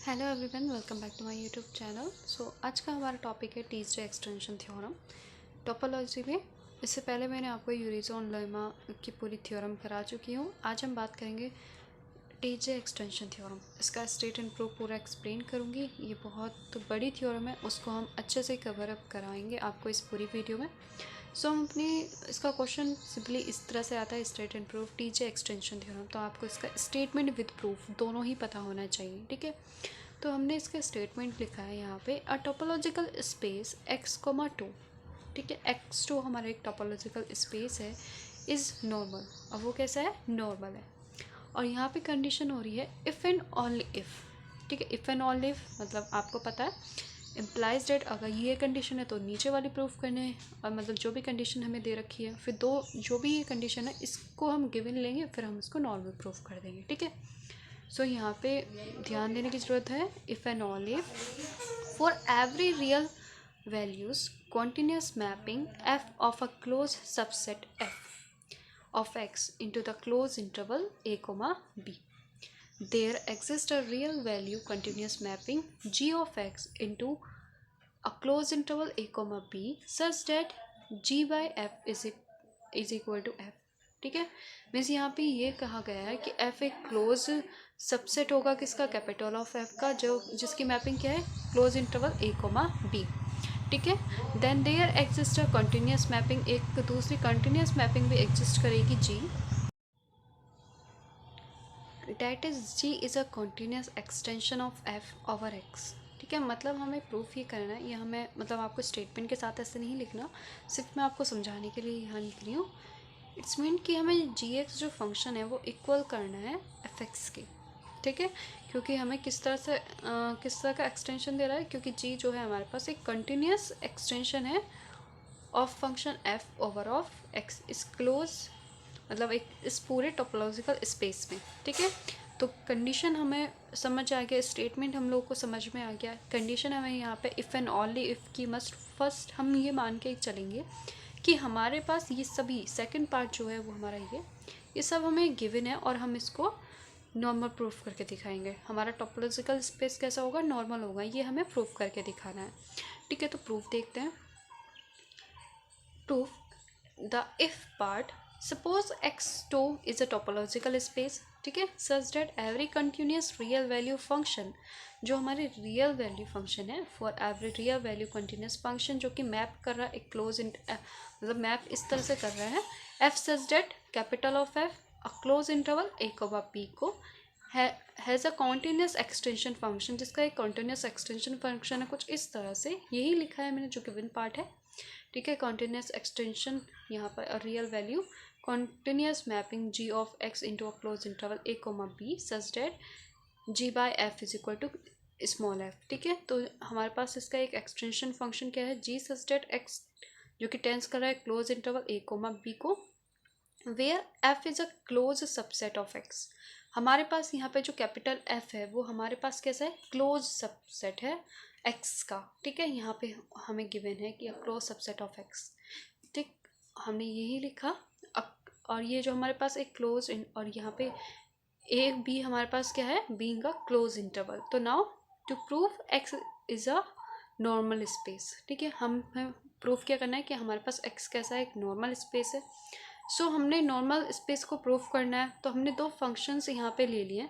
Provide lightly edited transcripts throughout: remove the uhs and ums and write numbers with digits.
Hello everyone, welcome back to my YouTube channel. आज का हमारा टॉपिक है टीजरे एक्सटेंशन थ्योरम टोपोलॉजी में। इससे पहले मैंने आपको यूरिज़ोन लेमा की पूरी थ्योरम करा चुकी हूँ। आज हम बात करेंगे टीजरे एक्सटेंशन थ्योरम। इसका स्टेट एंड प्रूफ पूरा एक्सप्लेन करूँगी। ये बहुत बड़ी थ्योरम है, उसको हम अच्छे से कवर अप कराएंगे आपको इस पूरी वीडियो में। हम अपनी इसका क्वेश्चन सिंपली इस तरह से आता है, state and proof TJ extension theorem. तो आपको इसका स्टेटमेंट विद प्रूफ दोनों ही पता होना चाहिए, ठीक है। तो हमने इसका स्टेटमेंट लिखा है यहाँ पे, अ टोपोलॉजिकल स्पेस x,2, ठीक है। x2 हमारा एक टोपोलॉजिकल स्पेस है, इज़ नॉर्मल। अब वो कैसा है? नॉर्मल है। और यहाँ पे कंडीशन हो रही है इफ़ एंड ओनली इफ़, ठीक है। इफ़ एंड ओनली इफ़ मतलब आपको पता है इम्प्लाइज डेट, अगर ये कंडीशन है तो नीचे वाली प्रूफ करने है। और मतलब जो भी कंडीशन हमें दे रखी है, फिर दो जो भी ये कंडीशन है इसको हम गिवन लेंगे, फिर हम इसको नॉर्मल प्रूफ कर देंगे, ठीक है। यहाँ पे ध्यान देने की ज़रूरत है, if and only if for every real values continuous mapping f of a closed subset f of x into the closed interval a comma b. There exists a real value continuous mapping g of x into a closed interval a comma b such that g by f is equal to f, ठीक है। Means यहाँ पे ये कहा गया है कि f एक क्लोज सबसेट होगा किसका? कैपिटल ऑफ f का, जो जिसकी मैपिंग क्या है? Close interval a comma b, ठीक है। Then there exist a continuous mapping, एक दूसरी कंटिन्यूस मैपिंग भी एग्जिस्ट करेगी g, that is g is a continuous extension of f over x, ठीक है। मतलब हमें प्रूफ ये करना है, ये हमें मतलब आपको स्टेटमेंट के साथ ऐसे नहीं लिखना, सिर्फ मैं आपको समझाने के लिए यहाँ लिख रही हूँ। इट्स मीन कि हमें जी एक्स जो फंक्शन है वो इक्वल करना है एफ एक्स के, ठीक है। क्योंकि हमें किस तरह का एक्सटेंशन दे रहा है, क्योंकि जी जो है हमारे पास एक कंटिन्यूस एक्सटेंशन है of function F over of x इस क्लोज, मतलब एक इस पूरे टोपोलॉजिकल स्पेस में, ठीक है। तो कंडीशन हमें समझ आ गया, स्टेटमेंट हम लोग को समझ में आ गया। कंडीशन हमें यहाँ पे इफ़ एंड ओनली इफ़ की मस्ट फर्स्ट हम ये मान के चलेंगे कि हमारे पास ये सभी सेकंड पार्ट जो है वो हमारा ये सब हमें गिवन है, और हम इसको नॉर्मल प्रूफ करके दिखाएंगे। हमारा टोपोलॉजिकल स्पेस कैसा होगा? नॉर्मल होगा। ये हमें प्रूफ करके दिखाना है, ठीक है। तो प्रूफ देखते हैं। Proof the if part, suppose x2 is a topological space, ठीक है, such that every continuous real value function, जो हमारे रियल वैल्यू फंक्शन है, for every real value continuous function जो कि मैप कर रहा है एक क्लोज मतलब मैप इस तरह से कर रहा है, F such that capital of F a close interval A comma P को has a continuous extension function, जिसका एक कॉन्टीन्यूस एक्सटेंशन फंक्शन है कुछ इस तरह से, यही लिखा है मैंने जो गिवन पार्ट है, ठीक है। कॉन्टीन्यूस एक्सटेंशन यहाँ पर real value continuous mapping G of X into a close interval A comma B such that G by F is equal to small F, ठीक है। तो हमारे पास इसका एक एक्सटेंशन फंक्शन क्या है? जी सच डेट एक्स, जो कि टेंस कर रहा है close interval A comma B को, where F is a close subset of X. हमारे पास यहाँ पे जो कैपिटल एफ है वो हमारे पास कैसा है? क्लोज सबसेट है एक्स का, ठीक है। यहाँ पे हमें गिवन है कि क्लोज सबसेट ऑफ एक्स, ठीक, हमने यही लिखा। अब और ये जो हमारे पास एक क्लोज और यहाँ पे ए बी हमारे पास क्या है? Being a close interval. तो now to prove X is a normal space, ठीक है। हमें प्रूफ क्या करना है कि हमारे पास एक्स कैसा है? एक नॉर्मल स्पेस है। हमने नॉर्मल स्पेस को प्रूफ करना है, तो हमने दो फंक्शंस यहाँ पे ले लिए,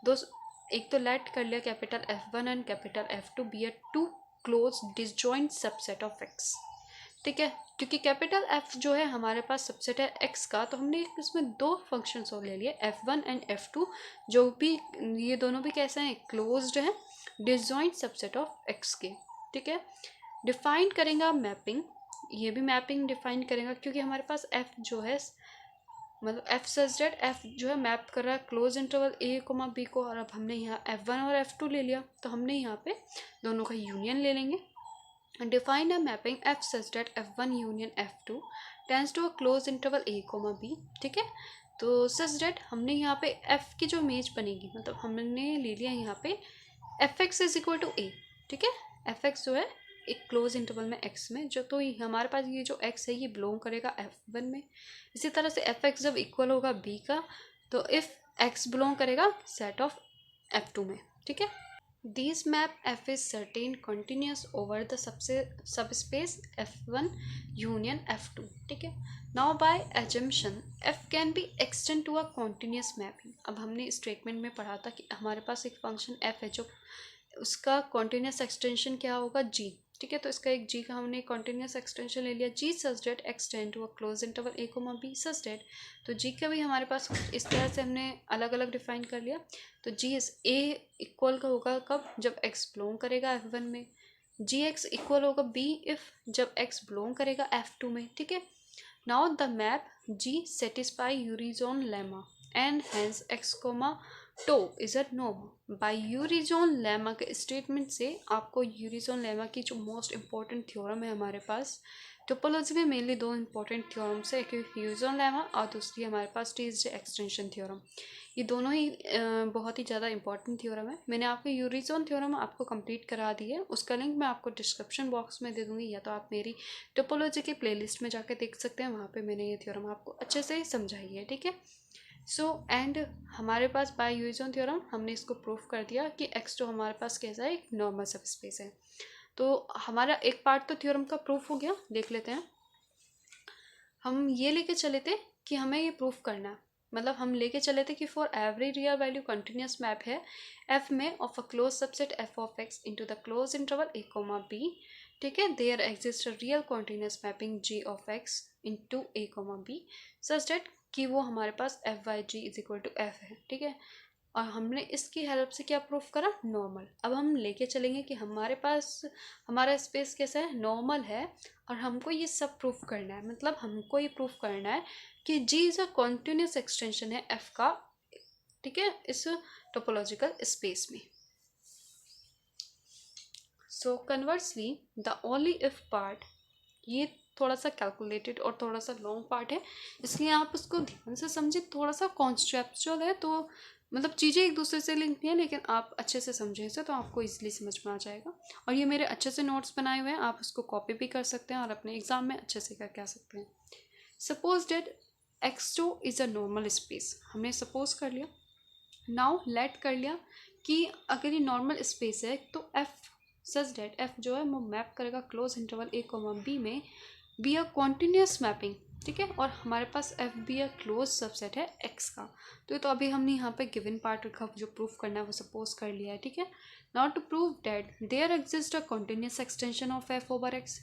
दो, एक तो लेट कर लिया capital F1 and capital F2 be a two close disjoint subset of x, ठीक है। क्योंकि कैपिटल F जो है हमारे पास सबसेट है x का, तो हमने इसमें दो फंक्शंस और ले लिए F1 एंड F2, जो भी ये दोनों भी कैसे हैं? क्लोज्ड हैं, डिसजॉइंट सबसेट ऑफ x के, ठीक है। डिफाइन करेंगे मैपिंग, ये भी मैपिंग डिफाइन करेगा, क्योंकि हमारे पास f जो है मतलब एफ सच डेट एफ जो है मैप कर रहा है close interval A comma B को, और अब हमने यहाँ F1 और F2 ले लिया, तो हमने यहाँ पे दोनों का यूनियन ले लेंगे। Define a mapping F such that F1 union F2 tends to a close interval A comma B, ठीक है। तो सच डेट हमने यहाँ पे f की जो इमेज बनेगी, मतलब हमने ले लिया यहाँ पे F X is equal to A, ठीक है। एफ एक्स जो है एक क्लोज इंटरवल में x में, जो तो हमारे पास ये जो x है ये बिलोंग करेगा F1 में। इसी तरह से एफ एक्स जब इक्वल होगा b का, तो इफ़ x बिलोंग करेगा सेट ऑफ F2 में, ठीक है। These map F is certain continuous over the subspace F1 union F2. ठीक है. Now by assumption F can be extend to a continuous mapping. अब हमने स्टेटमेंट में पढ़ा था कि हमारे पास एक फंक्शन F है जो उसका कॉन्टीन्यूस एक्सटेंशन क्या होगा g. ठीक है, तो इसका एक g का हमने कॉन्टीन्यूस एक्सटेंशन ले लिया g such that extend to a close interval a comma b such that. तो g का भी हमारे पास इस तरह से हमने अलग अलग डिफाइन कर लिया. तो g इज a इक्वल का होगा कब, जब x बिलोंग करेगा f1 में. gx इक्वल होगा b इफ जब x बिलोंग करेगा f2 में. ठीक है. Now the map g satisfy Urysohn lemma and hence x comma tau is a norm. By Urysohn lemma के स्टेटमेंट से आपको यूरिजोन लेमा की जो मोस्ट इंपॉर्टेंट थ्योरम है हमारे पास टोपोलॉजी में मेनली दो इंपॉर्टेंट थ्योरम्स है, एक यूरिजोन लेमा और दूसरी हमारे पास टीएसजे एक्सटेंशन थ्योरम. ये दोनों ही बहुत ही ज़्यादा इंपॉर्टेंट थ्योरम है. मैंने आपको यूरिजोन थ्योरम आपको कंप्लीट करा दी है, उसका लिंक मैं आपको डिस्क्रिप्शन बॉक्स में दे दूँगी, या तो आप मेरी टोपोलॉजी की प्लेलिस्ट में जाकर देख सकते हैं, वहाँ पे मैंने ये थ्योरम आपको अच्छे से समझाई है. ठीक है. सो एंड हमारे पास बाय यूरिजोन थ्योरम हमने इसको प्रूफ कर दिया कि एक्स तो हमारे पास कैसा है, एक नॉर्मल सब स्पेस है. तो हमारा एक पार्ट तो थ्योरम का प्रूफ हो गया. देख लेते हैं. हम ये लेके चले थे कि हमें ये प्रूफ करना है, मतलब हम लेके चले थे कि for every real value continuous map है एफ में of a close subset F of X into the close interval A comma B. ठीक है. There exist a real continuous mapping G of X into A comma B such that कि वो हमारे पास F by G is equal to F है. ठीक है. और हमने इसकी हेल्प से क्या प्रूफ करा, नॉर्मल. अब हम लेके चलेंगे कि हमारे पास हमारा स्पेस कैसा है, नॉर्मल है, और हमको ये सब प्रूफ करना है. मतलब हमको ये प्रूफ करना है कि G is a continuous extension है एफ का. ठीक है. इस टोपोलॉजिकल स्पेस में. So conversely the only if part, ये थोड़ा सा कैलकुलेटेड और थोड़ा सा लॉन्ग पार्ट है, इसलिए आप उसको ध्यान से समझे. थोड़ा सा कॉन्सेप्चुअल है, तो मतलब चीज़ें एक दूसरे से लिंक नहीं है, लेकिन आप अच्छे से समझें इसे तो आपको इजीली समझ में आ जाएगा. और ये मेरे अच्छे से नोट्स बनाए हुए हैं, आप उसको कॉपी भी कर सकते हैं और अपने एग्जाम में अच्छे से करके आ सकते हैं. Suppose date x2 is a normal space, हमने सपोज कर लिया. नाउ लेट कर लिया कि अगर ये नॉर्मल स्पेस है तो f सच डेट f जो है वो मैप करेगा close interval a comma b में बी अ कॉन्टिन्यूस मैपिंग. ठीक है. और हमारे पास F be a close subset है एक्स का. तो अभी हमने यहाँ पे गिवन पार्ट का जो प्रूफ करना है वो सपोज कर लिया है. ठीक है. Now to prove that there exist a continuous extension of F over X.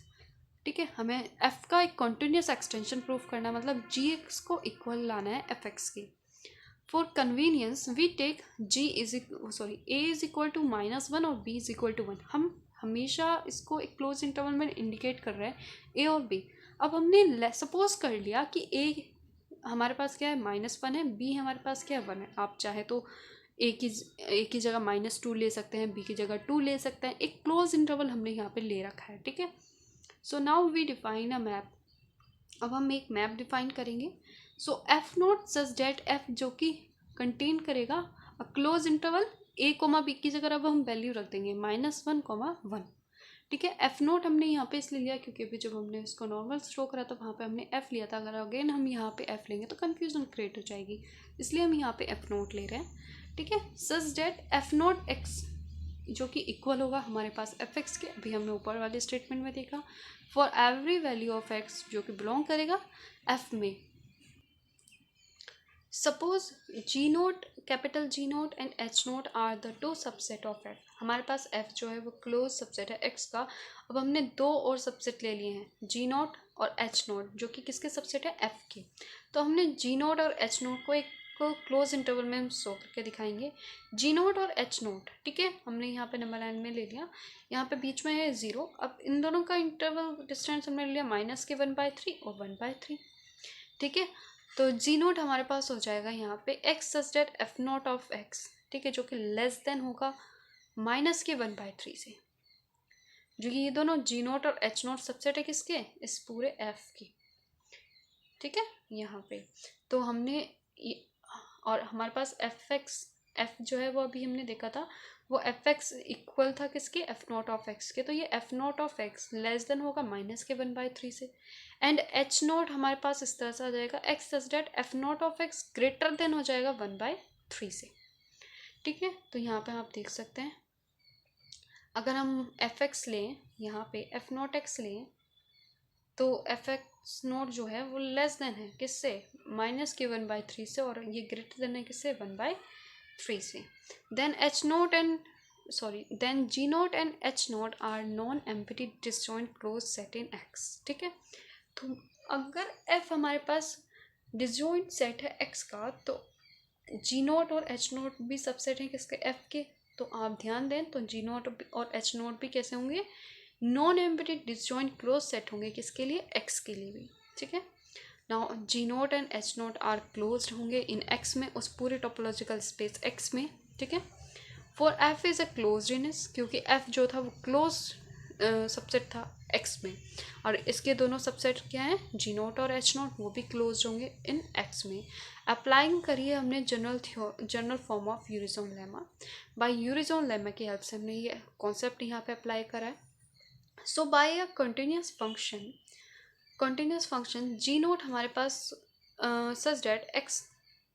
ठीक है. हमें एफ का एक कॉन्टिन्यूस एक्सटेंशन प्रूफ करना है, मतलब जी एक्स को इक्वल लाना है एफ एक्स की. For convenience we take G is A is equal to -1 और बी इज इक्वल टू 1. हम हमेशा इसको एक क्लोज इंटरवल में इंडिकेट कर रहे हैं ए और बी. अब हमने सपोज कर लिया कि ए हमारे पास क्या है, -1 है, बी हमारे पास क्या है, 1 है. आप चाहे तो ए की जगह -2 ले सकते हैं, बी की जगह 2 ले सकते हैं. एक क्लोज इंटरवल हमने यहाँ पे ले रखा है. ठीक है. So now we define a map. अब हम एक मैप डिफाइन करेंगे. So F naught such that F जो कि कंटेन करेगा a close interval A comma B की जगह अब हम वैल्यू रख देंगे -1, 1. ठीक है. एफ नोट हमने यहाँ पे इसलिए लिया क्योंकि अभी जब हमने इसको नॉर्मल शो करा तो वहाँ पे हमने एफ लिया था. अगर अगेन हम यहाँ पे एफ लेंगे तो कन्फ्यूजन क्रिएट हो जाएगी, इसलिए हम यहाँ पे एफ नोट ले रहे हैं. ठीक है. Such that F naught x जो कि इक्वल होगा हमारे पास एफ एक्स के. अभी हमने ऊपर वाले स्टेटमेंट में देखा for every value of X जो कि बिलोंग करेगा एफ में. Suppose G naught, capital G naught and H naught are the two subset of F. हमारे पास एफ जो है वो क्लोज सबसेट है एक्स का. अब हमने दो और सबसेट ले लिए हैं, जी नोट और एच नोट, जो कि किसके सबसेट है, एफ के. तो हमने जी नोट और एच नोट को एक क्लोज इंटरवल में हम शो करके दिखाएंगे. जी नोट और एच नोट. ठीक है. हमने यहाँ पे नंबर लाइन में ले लिया, यहाँ पे बीच में है 0. अब इन दोनों का इंटरवल डिस्टेंस हमने लिया -1/3 और 1/3. ठीक है. तो जी नोट हमारे पास हो जाएगा यहाँ पे X such that F naught of X. ठीक है. जो कि लेस देन होगा -1/3 से, जो कि ये दोनों जी नोट और एच नोट सबसेट है किसके, इस पूरे एफ की. ठीक है. यहाँ पे तो हमने और हमारे पास एफ जो है वो अभी हमने देखा था वो एफ एक्स इक्वल था किसके, एफ नॉट ऑफ एक्स के. तो ये F naught of x less than होगा -1/3 से. एंड एच नॉट हमारे पास इस तरह से आ जाएगा X such that F naught of X greater than हो जाएगा 1/3 से. ठीक है. तो यहाँ पे आप देख सकते हैं अगर हम एफ एक्स लें, यहाँ पे एफ नॉट एक्स लें, तो एफ एक्स नॉट जो है वो लेस देन है किससे, -1/3 से, और ये ग्रेटर देन है किससे, 1/3 से। Then G naught and H naught are non empty disjoint close set in X. ठीक है, तो अगर एफ हमारे पास डिसजॉइंट सेट है एक्स का, तो जी नॉट और एच नॉट भी सबसेट है किसके, एफ के। तो आप ध्यान दें, तो जी नॉट और एच नॉट भी कैसे होंगे, non empty disjoint close set होंगे किसके लिए, एक्स के लिए भी। ठीक है, now ji naught and H naught are closed होंगे इन एक्स में, उस पूरे टोपोलॉजिकल स्पेस एक्स में। ठीक है, for F is a closed in S, क्योंकि एफ जो था वो क्लोज सबसेट था एक्स में, और इसके दोनों सबसेट क्या हैं, जी नॉट और एच नॉट, वो भी क्लोज होंगे इन एक्स में। अप्लाइंग करिए हमने general form of Urysohn lemma. By Urysohn lemma की हेल्प से हमने ये कॉन्सेप्ट यहाँ पे अप्लाई करा है। So by a continuous function G not हमारे पास सच डेट एक्स,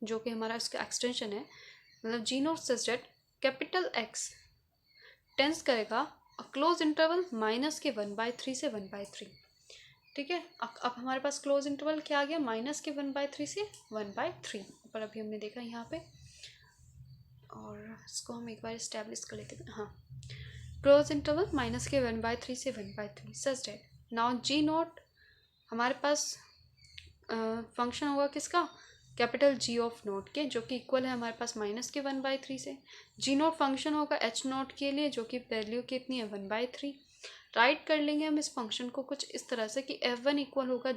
जो कि हमारा इसका एक्सटेंशन है, मतलब जी note such that capital x tense करेगा क्लोज इंटरवल -1/3 से 1/3। ठीक है, अब हमारे पास क्लोज इंटरवल क्या आ गया, -1/3 से 1/3, पर अभी हमने देखा यहाँ पे, और इसको हम एक बार इस्टेब्लिश कर लेते हैं। हाँ, क्लोज इंटरवल -1/3 से 1/3 सच डेट नाउ जी नॉट हमारे पास फंक्शन होगा किसका, कैपिटल जी ऑफ नोट के, जो कि इक्वल है हमारे पास -1/3 से। जी नोट फंक्शन होगा एच नोट के लिए, जो कि वैल्यू कितनी है, 1/3। राइट कर लेंगे हम इस फंक्शन को कुछ इस तरह से कि F1 इक्वल होगा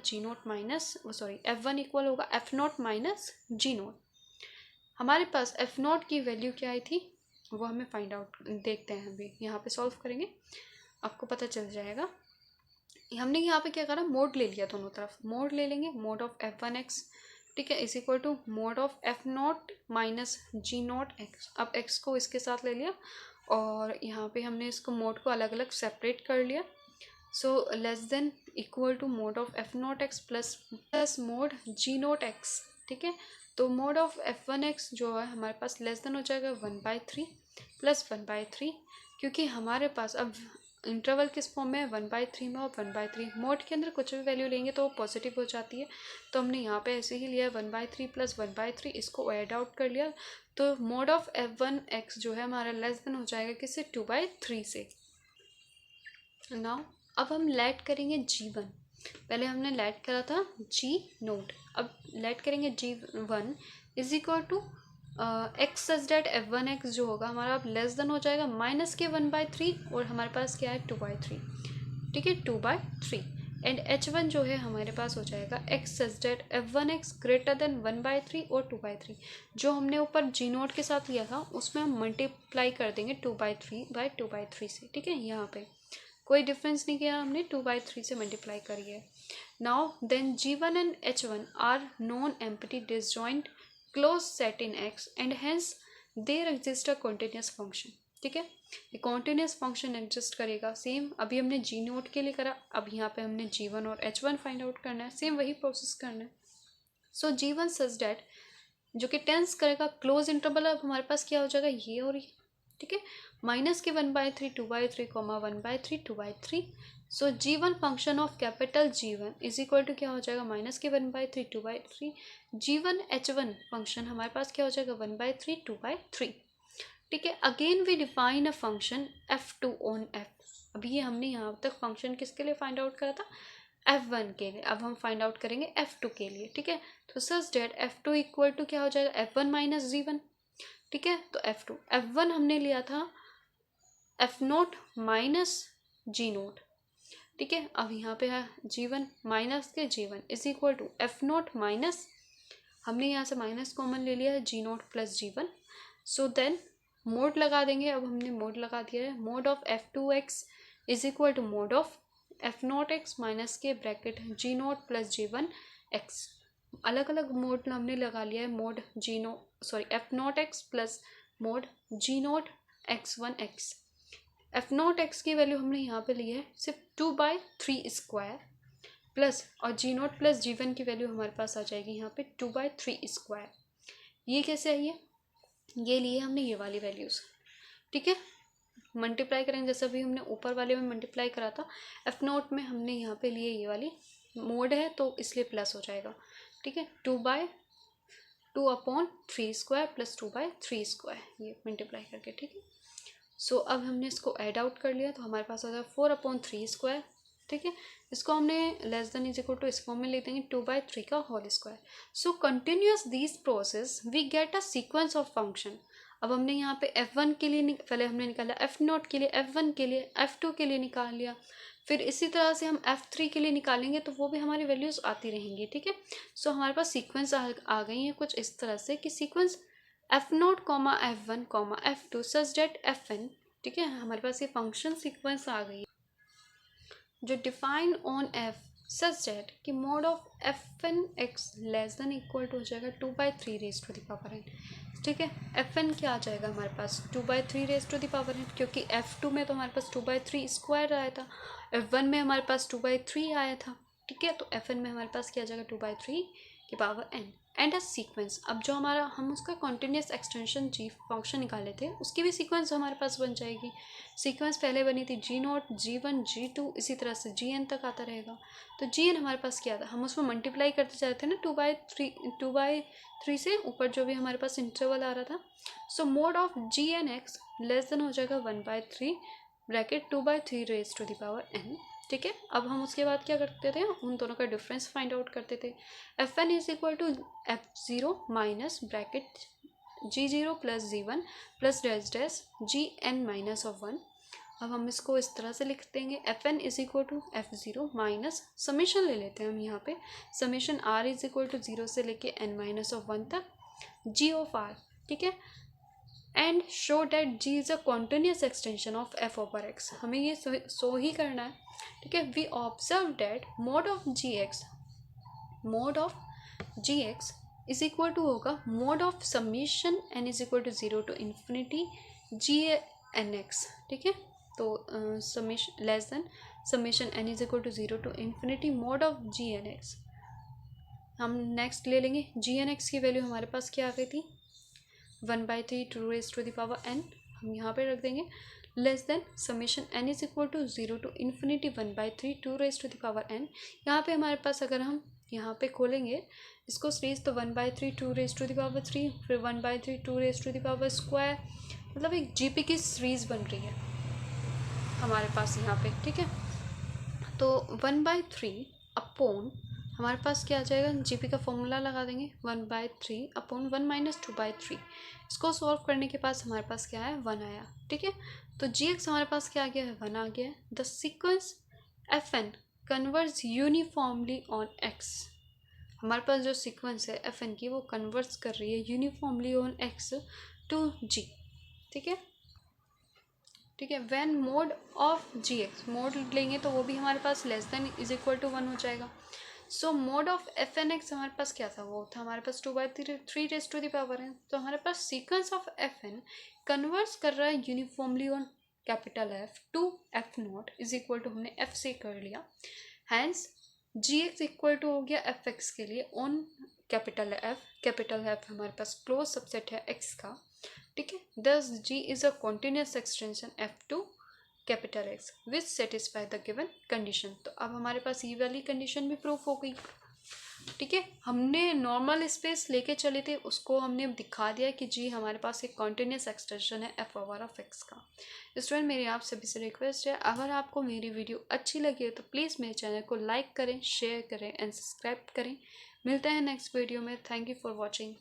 F1 इक्वल होगा F0 माइनस जी नोट। हमारे पास F0 की वैल्यू क्या आई थी, वो हमें फाइंड आउट देखते हैं, अभी यहाँ पे सॉल्व करेंगे, आपको पता चल जाएगा। हमने यहाँ पे क्या करा, मोड ले लिया, दोनों तरफ मोड ले लेंगे, मोड ऑफ F1x, ठीक है, is equal to mod of F0 minus G not X. अब x को इसके साथ ले लिया, और यहाँ पे हमने इसको मोड को अलग अलग सेपरेट कर लिया। So less than equal to mod of F0x plus mod G not X. ठीक है, तो मोड ऑफ F1x जो है हमारे पास लेस देन हो जाएगा 1/3 प्लस 1/3, क्योंकि हमारे पास अब इंटरवल किस फॉर्म में है, 1/3 में, और 1/3 मोड के अंदर कुछ भी वैल्यू लेंगे तो वो पॉजिटिव हो जाती है। तो हमने यहाँ पे ऐसे ही लिया है 1/3 प्लस 1/3, इसको ऐड आउट कर लिया, तो मोड ऑफ F1x जो है हमारा लेस देन हो जाएगा किससे, 2/3 से। नाउ अब हम लेट करेंगे G1, पहले हमने लेट करा था जी नोट, अब लेट करेंगे G1 is equal to X such that F1x जो होगा हमारा अब लेस देन हो जाएगा -1/3, और हमारे पास क्या है 2/3। ठीक है, 2/3, एंड H1 जो है हमारे पास हो जाएगा X such that F1x greater than 1/3 और 2/3। जो हमने ऊपर जी नोट के साथ लिया था उसमें हम मल्टीप्लाई कर देंगे 2/3 से। ठीक है, यहाँ पे कोई डिफरेंस नहीं किया हमने, 2/3 से मल्टीप्लाई करी है। Now then G1 and H1 are non empty disjoint close set in X, and hence there exist a continuous function. ठीक है, ये कॉन्टिन्यूस फंक्शन एग्जिस्ट करेगा। सेम अभी हमने जी नोट के लिए करा, अब यहाँ पे हमने G1 और H1 फाइंड आउट करना है, सेम वही प्रोसेस करना है। सो G1 सच डेट जो कि टेंस करेगा क्लोज इंटरवल, अब हमारे पास क्या हो जाएगा, ये और ये। ठीक है, -1/3 2/3 1/3 2/3। So G1 function of capital G1 is equal to क्या हो जाएगा, -1/3 2/3। G1 H1 फंक्शन हमारे पास क्या हो जाएगा, 1/3 2/3। ठीक है, again we define a function F2 on F। अभी ये हमने यहाँ तक फंक्शन किसके लिए फाइंड आउट करा था, F1 के लिए, अब हम फाइंड आउट करेंगे F2 के लिए। ठीक है, तो सच डेट F2 इक्वल टू क्या हो जाएगा, F1 माइनस G1। ठीक है, तो F1 हमने लिया था F0 माइनस जी नोट। ठीक है, अब यहाँ पे है G1 माइनस के G1 is equal to F0 minus, हमने यहाँ से माइनस कॉमन ले लिया है G0 plus G1। So then mode लगा देंगे, अब हमने मोड लगा दिया है, mod of F2x is equal to mod of F0x minus के bracket G0 plus G1 x। अलग अलग मोड हमने लगा लिया है, mode F0x plus mode G0 x1 x। F0x की वैल्यू हमने यहाँ पे ली है सिर्फ 2/3 स्क्वायर प्लस, और G0 प्लस G1 की वैल्यू हमारे पास आ जाएगी यहाँ पे 2/3 स्क्वायर। ये कैसे आई है, ये लिए हमने ये वाली वैल्यूज़। ठीक है, मल्टीप्लाई करेंगे, जैसे अभी हमने ऊपर वाले में मल्टीप्लाई करा था, एफ नोट में हमने यहाँ पे लिए ये वाली मोड है तो इसलिए प्लस हो जाएगा, ठीक है। 2/2/3² प्लस 2/3², ये मल्टीप्लाई करके, ठीक है। सो अब हमने इसको ऐड आउट कर लिया तो हमारे पास आ जाएगा 4/3², ठीक है। इसको हमने less than is equal to इस फॉर्म में लिख देंगे 2/3 का whole square. So continuous this process we get a sequence of function. अब हमने यहाँ पे f1 के लिए पहले हमने निकाला, f0 के लिए, f1 के लिए, f2 के लिए निकाल लिया, फिर इसी तरह से हम f3 के लिए निकालेंगे तो वो भी हमारी वैल्यूज़ आती रहेंगी, ठीक है। सो हमारे पास सीक्वेंस आ गई है कुछ इस तरह से कि सीक्वेंस f0, f1, f2 सच डेट fn, ठीक है। हमारे पास ये फंक्शन सीक्वेंस आ गई है जो define on f such that कि mod of fn x less than equal to हो जाएगा 2/3⁻n, ठीक है। fn क्या आ जाएगा हमारे पास 2/3⁻n, क्योंकि f2 में तो हमारे पास 2/3² आया था, f1 में हमारे पास 2/3 आया था, ठीक है। तो fn में हमारे पास क्या आ जाएगा 2/3n एंड अ सीक्वेंस। अब जो हमारा हम उसका कॉन्टिन्यूस एक्सटेंशन g फंक्शन निकाले थे उसकी भी सीक्वेंस हमारे पास बन जाएगी। सीक्वेंस पहले बनी थी g0, g1, g2, इसी तरह से gn तक आता रहेगा। तो gn हमारे पास क्या था, हम उसमें मल्टीप्लाई करते जाते थे ना 2/3 से ऊपर जो भी हमारे पास इंटरवल आ रहा था। सो mode of gn(x) less than हो जाएगा 1/3 ब्रैकेट 2/3⁻n, ठीक है। अब हम उसके बाद क्या करते थे, उन दोनों का डिफरेंस फाइंड आउट करते थे। fn is equal to f0 minus bracket g0 plus g1 plus dash dash gn-1। अब हम इसको इस तरह से लिख देंगे, fn is equal to f0 minus summation ले लेते हैं हम यहाँ पे, summation r is equal to 0 से लेके n-1 तक g ऑफ r, ठीक है। And show that g is a continuous extension of f over x। हमें ये सो ही करना है, ठीक है। We observe that mod of G X is equal to होगा mod of summation n is equal to 0 to infinity gn(x), ठीक है। तो summation less than summation n is equal to 0 to infinity mod of gn(x। हम next ले लेंगे gn(x) की value हमारे पास क्या आ गई थी 1/3 2n, हम यहाँ पे रख देंगे less than summation n is equal to 0 to infinity 1/3 2n। यहाँ पे हमारे पास अगर हम यहाँ पे खोलेंगे इसको सीरीज तो 1/3 2 फिर 1/3 2 मतलब एक जीपी की सीरीज बन रही है हमारे पास यहाँ पे, ठीक है। तो 1/3 अपॉन हमारे पास क्या आ जाएगा, जीपी का फॉर्मूला लगा देंगे 1/3 अपॉन 1 माइनस 2/3। इसको सॉल्व करने के पास हमारे पास क्या है 1 आया, ठीक है। तो gx हमारे पास क्या आ गया है 1 आ गया है। The sequence fn converse uniformly on x। हमारे पास जो सीक्वेंस है fn की वो कन्वर्स कर रही है uniformly on x to g, ठीक है, ठीक है। When mod of gx, mod लेंगे तो वो भी हमारे पास less than is equal to 1 हो जाएगा। सो मोड ऑफ fn(x) हमारे पास क्या था, वो था हमारे पास 2/3 तो हमारे पास सीक्वेंस ऑफ fn कन्वर्स कर रहा है uniformly on capital F to f0 is equal to हमने f से कर लिया, हैंस gx इक्वल टू हो गया fx के लिए ऑन कैपिटल F हमारे पास क्लोज सबसेट है x का, ठीक है। Thus g is a continuous extension f to capital X which satisfy the given condition. तो अब हमारे पास ये वाली कंडीशन भी प्रूफ हो गई, ठीक है। हमने नॉर्मल स्पेस लेके चले थे, उसको हमने दिखा दिया कि जी हमारे पास एक कॉन्टिन्यूस एक्सटेंशन है f ओवर ऑफ x का। स्टूडेंट मेरी आप सभी से रिक्वेस्ट है, अगर आपको मेरी वीडियो अच्छी लगी है तो प्लीज़ मेरे चैनल को लाइक करें, शेयर करें एंड सब्सक्राइब करें। मिलते हैं नेक्स्ट वीडियो में। Thank you for watching.